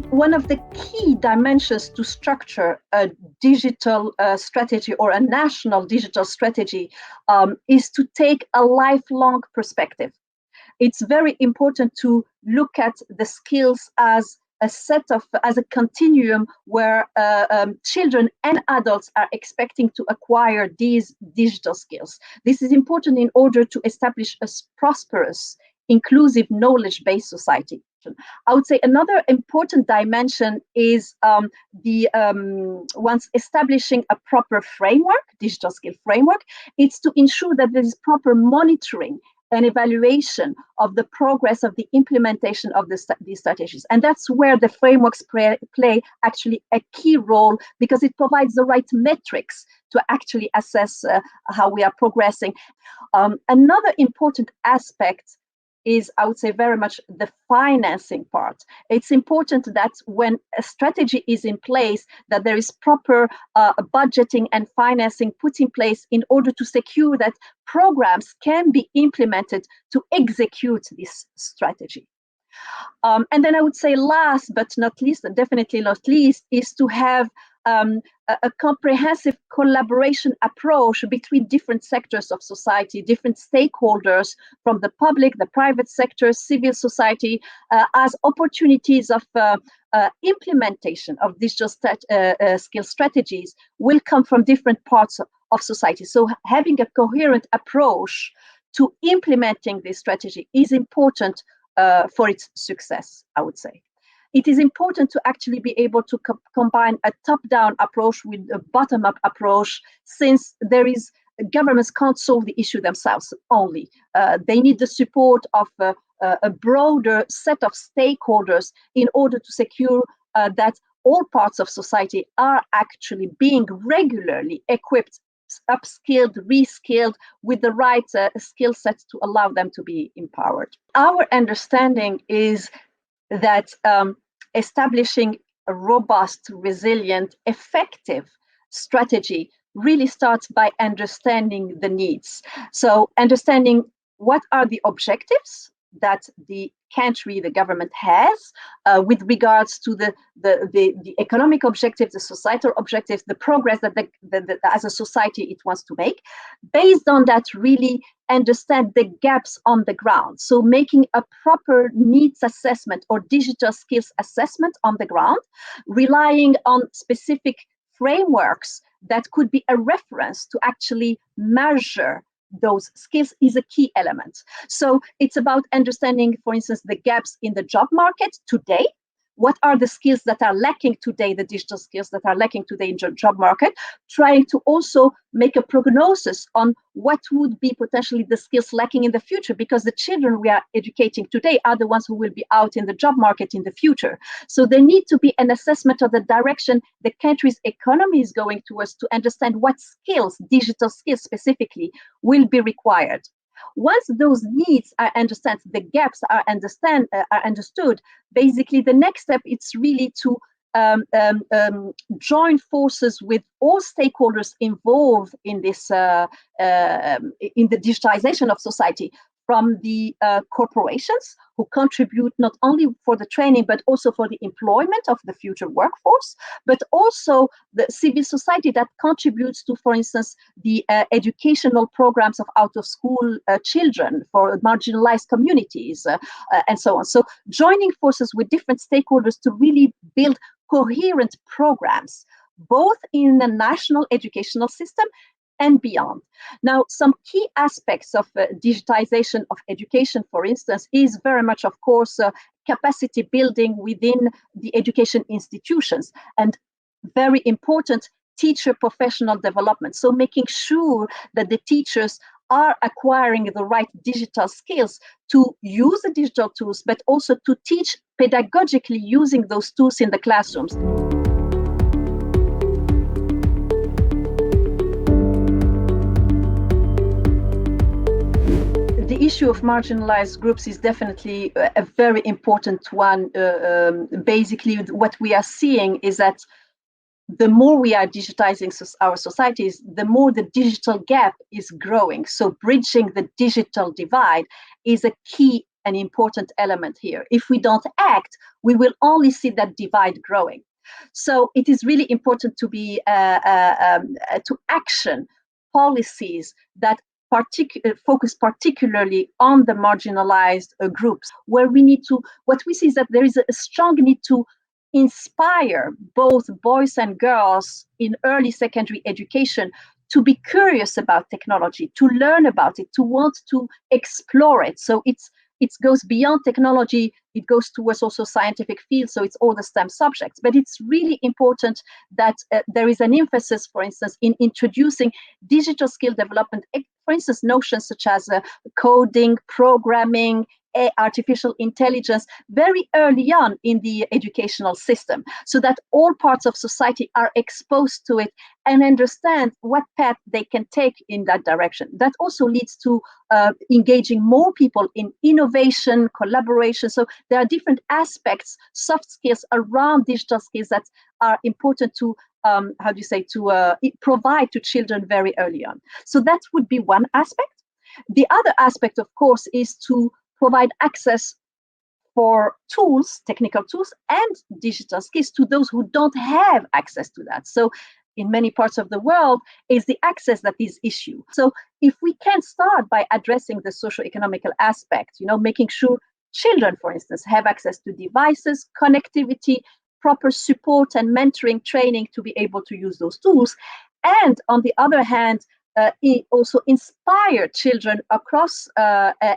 One of the key dimensions to structure a digital strategy or a national digital strategy is to take a lifelong perspective. It's very important to look at the skills as a continuum where children and adults are expecting to acquire these digital skills. This is important in order to establish a prosperous, inclusive, knowledge-based society. I would say another important dimension is once establishing a proper framework, digital skill framework, it's to ensure that there is proper monitoring and evaluation of the progress of the implementation of these strategies. And that's where the frameworks play actually a key role, because it provides the right metrics to actually assess how we are progressing. Another important aspect is, I would say, very much the financing part. It's important that when a strategy is in place, that there is proper budgeting and financing put in place in order to secure that programs can be implemented to execute this strategy. And then I would say last but not least, and definitely not least, is to have a comprehensive collaboration approach between different sectors of society, different stakeholders from the public, the private sector, civil society, as opportunities of implementation of digital skill strategies will come from different parts of society. So having a coherent approach to implementing this strategy is important for its success, I would say. It is important to actually be able to combine a top-down approach with a bottom-up approach, since governments can't solve the issue themselves only. They need the support of a broader set of stakeholders in order to secure that all parts of society are actually being regularly equipped, upskilled, reskilled with the right skill sets to allow them to be empowered. Our understanding is that establishing a robust, resilient, effective strategy really starts by understanding the needs. So understanding what are the objectives that the country, the government has with regards to the economic objectives, the societal objectives, the progress that as a society it wants to make. Based on that, really understand the gaps on the ground. So making a proper needs assessment or digital skills assessment on the ground, relying on specific frameworks that could be a reference to actually measure those skills is a key element. So it's about understanding, for instance, the gaps in the job market today. What are the skills that are lacking today, the digital skills that are lacking today in the job market, trying to also make a prognosis on what would be potentially the skills lacking in the future, because the children we are educating today are the ones who will be out in the job market in the future. So there need to be an assessment of the direction the country's economy is going towards to understand what skills, digital skills specifically, will be required. Once those needs are understood, the gaps are understood, basically the next step is really to join forces with all stakeholders involved in this in the digitization of society, from the corporations who contribute not only for the training but also for the employment of the future workforce, but also the civil society that contributes to, for instance, the educational programs of out-of-school children for marginalized communities and so on. So joining forces with different stakeholders to really build coherent programs, both in the national educational system and beyond. Now, some key aspects of digitization of education, for instance, is very much, of course, capacity building within the education institutions, and very important, teacher professional development. So making sure that the teachers are acquiring the right digital skills to use the digital tools, but also to teach pedagogically using those tools in the classrooms. The issue of marginalized groups is definitely a very important one. Basically, what we are seeing is that the more we are digitizing our societies, the more the digital gap is growing. So bridging the digital divide is a key an important element here. If we don't act, we will only see that divide growing. So it is really important to be to action policies that focus particularly on the marginalized groups, where we need to, what we see is that there is a strong need to inspire both boys and girls in early secondary education to be curious about technology, to learn about it, to want to explore it. So it goes beyond technology, it goes towards also scientific fields, so it's all the STEM subjects. But it's really important that there is an emphasis, for instance, in introducing digital skill development, for instance, notions such as coding, programming, artificial intelligence very early on in the educational system, so that all parts of society are exposed to it and understand what path they can take in that direction. That also leads to engaging more people in innovation, collaboration. So there are different aspects, soft skills around digital skills that are important to provide to children very early on. So that would be one aspect. The other aspect, of course, is to provide access for tools, technical tools, and digital skills to those who don't have access to that. So in many parts of the world, is the access that is issue. So if we can start by addressing the socio-economical aspect, making sure children, for instance, have access to devices, connectivity, proper support and mentoring training to be able to use those tools. And on the other hand, also inspire children across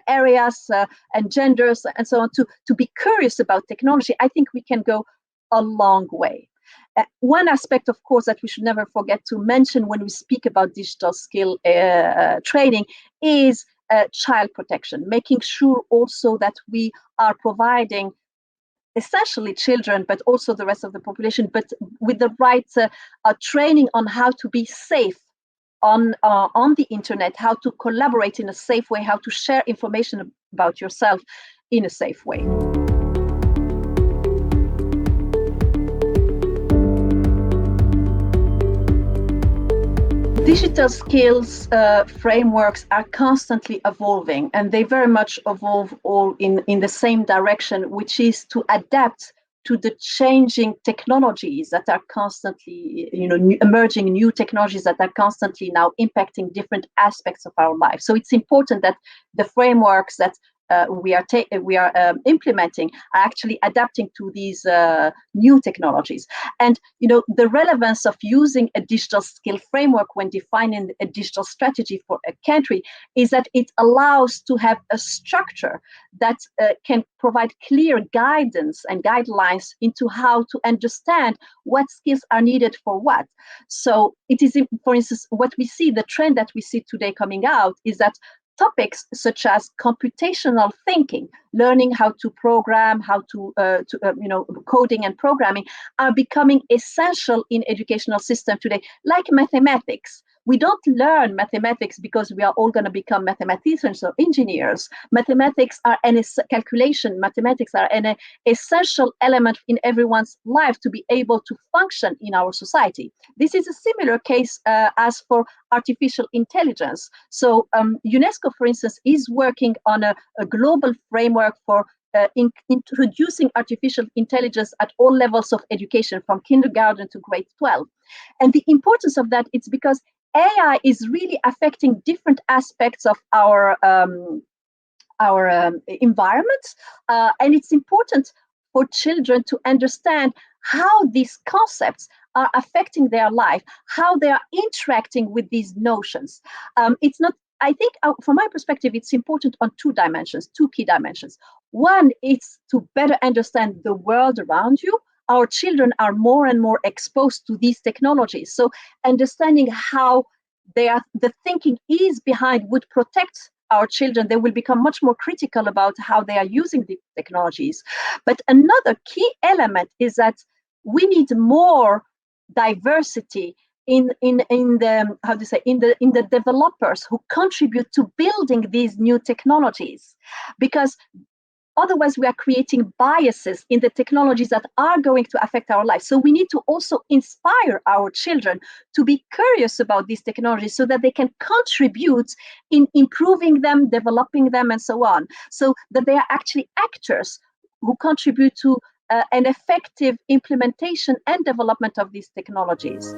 areas and genders and so on to be curious about technology, I think we can go a long way. One aspect, of course, that we should never forget to mention when we speak about digital skill training is child protection, making sure also that we are providing essentially children, but also the rest of the population, but with the right training on how to be safe on the internet, how to collaborate in a safe way, how to share information about yourself in a safe way. Digital skills frameworks are constantly evolving, and they very much evolve all in the same direction, which is to adapt to the changing technologies that are constantly, emerging new technologies that are constantly now impacting different aspects of our life. So it's important that the frameworks that we are implementing are actually adapting to these new technologies. And the relevance of using a digital skill framework when defining a digital strategy for a country is that it allows to have a structure that can provide clear guidance and guidelines into how to understand what skills are needed for what. So it is, for instance, what we see, the trend that we see today coming out is that topics such as computational thinking, learning how to program, how to coding and programming are becoming essential in educational system today, like mathematics. We don't learn mathematics because we are all going to become mathematicians or engineers. Mathematics are mathematics are an essential element in everyone's life to be able to function in our society. This is a similar case as for artificial intelligence. So UNESCO, for instance, is working on a global framework for introducing artificial intelligence at all levels of education, from kindergarten to grade 12. And the importance of that is because AI is really affecting different aspects of our environment, and it's important for children to understand how these concepts are affecting their life, how they are interacting with these notions. It's not, I think, from my perspective, it's important on two key dimensions. One is to better understand the world around you. Our children are more and more exposed to these technologies. So understanding how the thinking is behind would protect our children. They will become much more critical about how they are using the technologies. But another key element is that we need more diversity in the developers who contribute to building these new technologies, because Otherwise, we are creating biases in the technologies that are going to affect our lives. So we need to also inspire our children to be curious about these technologies so that they can contribute in improving them, developing them, and so on. So that they are actually actors who contribute to an effective implementation and development of these technologies.